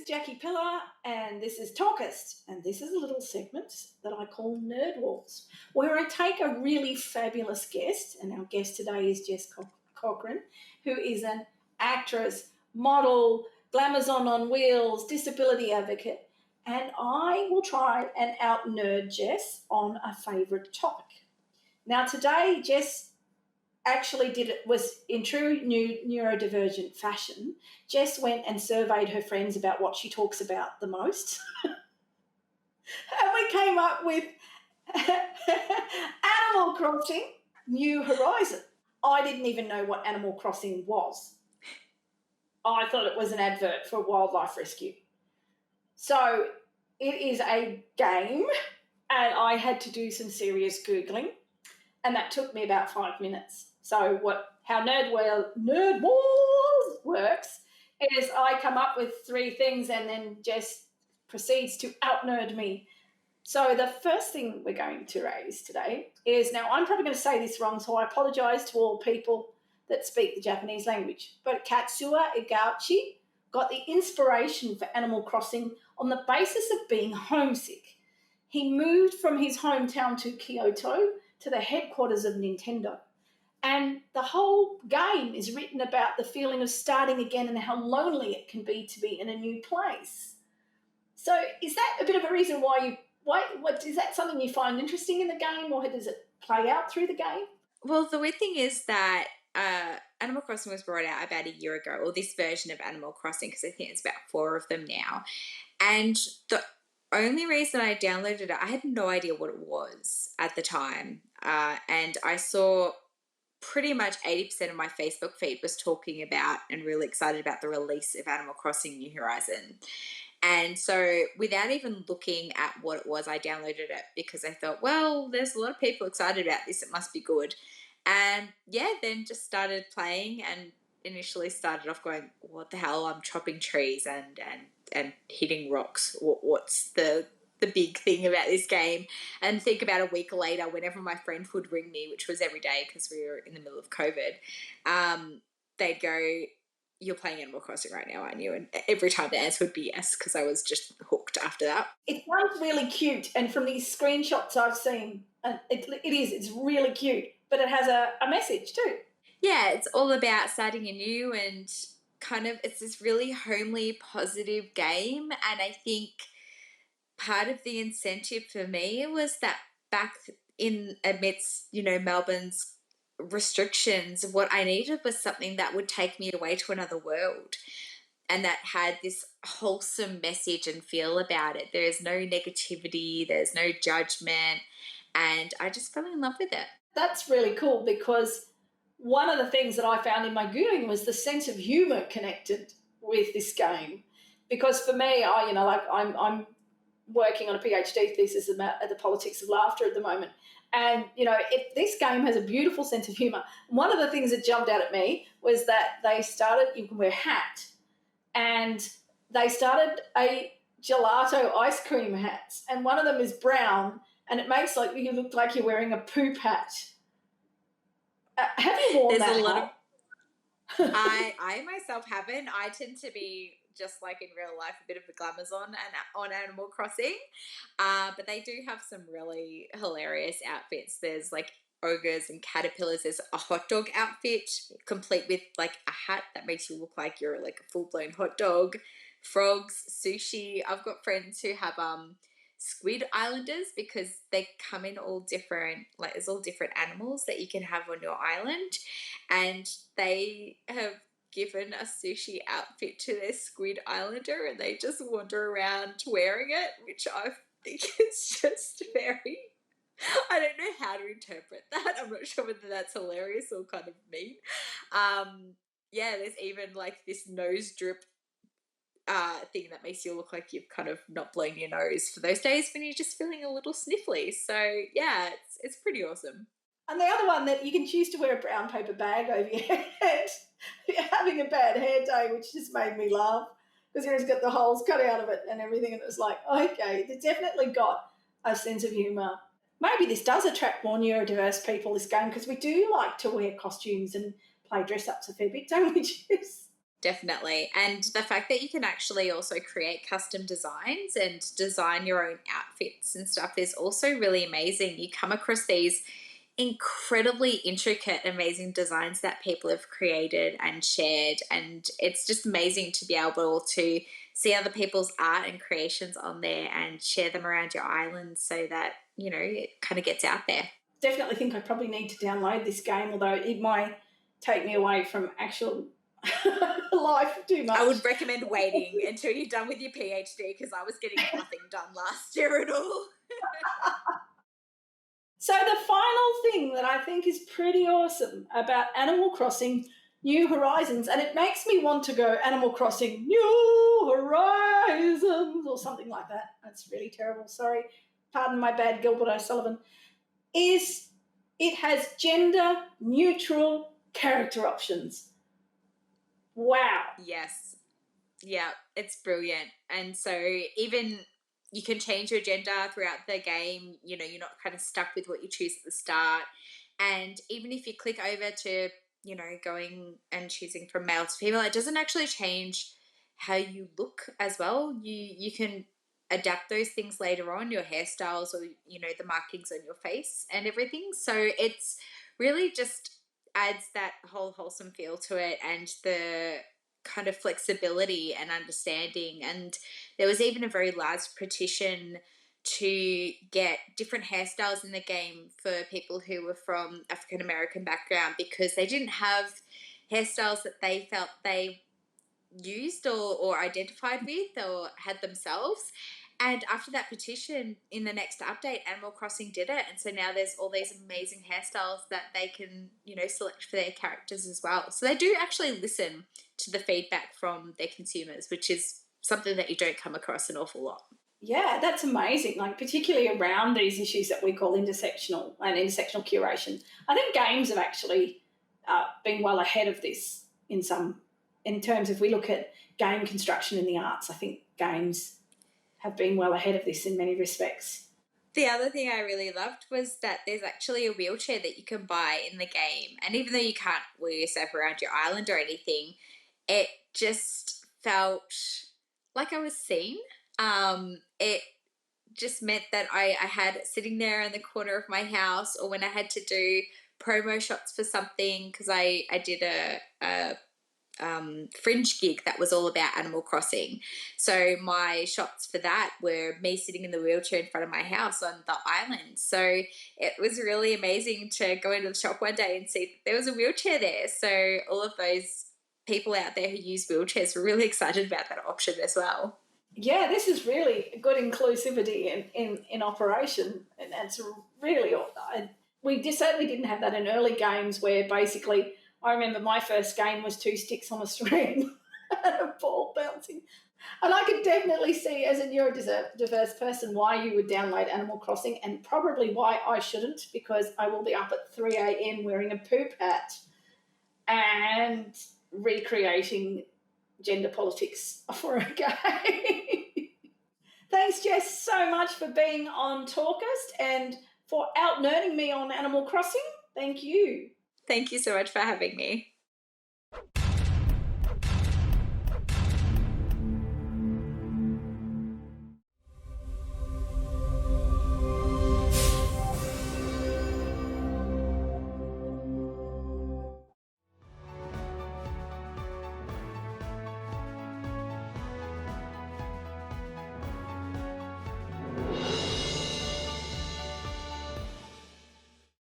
Jacci Pillar, and this is Talk-ist, and this is a little segment that I call Nerd Wars, where I take a really fabulous guest, and our guest today is Jess Cochran, who is an actress, model, glamazon on wheels, disability advocate, and I will try and out-nerd Jess on a favourite topic. Now today, Jess actually was in true new neurodivergent fashion. Jess went and surveyed her friends about what she talks about the most. And we came up with Animal Crossing New Horizon. I didn't even know what Animal Crossing was. I thought it was an advert for wildlife rescue. So it is a game, and I had to do some serious Googling, and that took me about 5 minutes. So how Nerd Wars works is I come up with 3 things and then Jess proceeds to out-nerd me. So the first thing we're going to raise today is, now I'm probably going to say this wrong, so I apologise to all people that speak the Japanese language, but Katsuya Igauchi got the inspiration for Animal Crossing on the basis of being homesick. He moved from his hometown to Kyoto to the headquarters of Nintendo. And the whole game is written about the feeling of starting again and how lonely it can be to be in a new place. So is that a bit of a reason why is that something you find interesting in the game, or does it play out through the game? Well, the weird thing is that Animal Crossing was brought out about a year ago, or this version of Animal Crossing, because I think it's about 4 of them now. And the only reason I downloaded it, I had no idea what it was at the time. And I saw pretty much 80% of my Facebook feed was talking about and really excited about the release of Animal Crossing New Horizon. And so without even looking at what it was, I downloaded it because I thought, well, there's a lot of people excited about this. It must be good. And yeah, then just started playing and initially started off going, what the hell? I'm chopping trees and hitting rocks. What's the big thing about this game? And think about a week later, whenever my friend would ring me, which was every day because we were in the middle of COVID, they'd go, you're playing Animal Crossing right now, aren't you? And every time the answer would be yes, because I was just hooked after that. It sounds really cute, and from these screenshots I've seen, it's really cute, but it has a message too. Yeah, it's all about starting anew, and kind of it's this really homely, positive game. And I think part of the incentive for me was that back in amidst, Melbourne's restrictions, what I needed was something that would take me away to another world and that had this wholesome message and feel about it. There is no negativity, there's no judgment, and I just fell in love with it. That's really cool, because one of the things that I found in my Googling was the sense of humour connected with this game. Because for me, I'm working on a PhD thesis about the politics of laughter at the moment. And, this game has a beautiful sense of humour. One of the things that jumped out at me was that they started, you can wear a hat, and they started a gelato ice cream hats, and one of them is brown, and it makes you look like you're wearing a poop hat. Have you worn that? There's a lot of... I myself haven't. I tend to be, just like in real life, a bit of a glamazon on Animal Crossing. But they do have some really hilarious outfits. There's ogres and caterpillars. There's a hot dog outfit complete with a hat that makes you look like you're a full-blown hot dog. Frogs, sushi. I've got friends who have squid islanders, because they come in all different, there's all different animals that you can have on your island, and they have given a sushi outfit to their squid islander, and they just wander around wearing it, which I think is just very... I don't know how to interpret that. I'm not sure whether that's hilarious or kind of mean. There's even this nose drip thing that makes you look like you've kind of not blown your nose for those days when you're just feeling a little sniffly. So yeah, it's pretty awesome. And the other one, that you can choose to wear a brown paper bag over your head. You're having a bad hair day, which just made me laugh, because it's got the holes cut out of it and everything, and it was okay, it's definitely got a sense of humour. Maybe this does attract more neurodiverse people, this game, because we do like to wear costumes and play dress-ups a fair bit, don't we, Jess? Definitely. And the fact that you can actually also create custom designs and design your own outfits and stuff is also really amazing. You come across these incredibly intricate, amazing designs that people have created and shared. And it's just amazing to be able to see other people's art and creations on there and share them around your island so that, you know, it kind of gets out there. Definitely think I probably need to download this game, although it might take me away from actual life too much. I would recommend waiting until you're done with your PhD, because I was getting nothing done last year at all. So the final thing that I think is pretty awesome about Animal Crossing New Horizons, and it makes me want to go Animal Crossing New Horizons or something like that. That's really terrible. Sorry. Pardon my bad, Gilbert O'Sullivan. Is it has gender neutral character options. Wow. Yes. Yeah, it's brilliant. And so even you can change your gender throughout the game. You know, you're not kind of stuck with what you choose at the start. And even if you click over to, you know, going and choosing from male to female, it doesn't actually change how you look as well. You can adapt those things later on, your hairstyles or, you know, the markings on your face and everything. So it's really just adds that whole wholesome feel to it, and the kind of flexibility and understanding. And there was even a very large petition to get different hairstyles in the game for people who were from African American background, because they didn't have hairstyles that they felt they used or identified with or had themselves. And after that petition, in the next update, Animal Crossing did it. And so now there's all these amazing hairstyles that they can, you know, select for their characters as well. So they do actually listen to the feedback from their consumers, which is something that you don't come across an awful lot. Yeah, that's amazing. Like, particularly around these issues that we call intersectional and intersectional curation. I think games have actually been well ahead of this in terms of, we look at game construction in the arts. I think games have been well ahead of this in many respects. The other thing I really loved was that there's actually a wheelchair that you can buy in the game. And even though you can't wheel yourself around your island or anything, it just felt like I was seen. It just meant that I had it sitting there in the corner of my house, or when I had to do promo shots for something, because I did a fringe gig that was all about Animal Crossing. So my shots for that were me sitting in the wheelchair in front of my house on the island. So it was really amazing to go into the shop one day and see that there was a wheelchair there. So all of those people out there who use wheelchairs were really excited about that option as well. Yeah, this is really good inclusivity in operation, and that's really, we certainly didn't have that in early games, where basically, I remember my first game was 2 sticks on a string and a ball bouncing. And I could definitely see, as a neurodiverse person, why you would download Animal Crossing, and probably why I shouldn't, because I will be up at 3 a.m. wearing a poop hat and recreating gender politics for a game. Thanks, Jess, so much for being on Talk-ist and for out-nerding me on Animal Crossing. Thank you. Thank you so much for having me.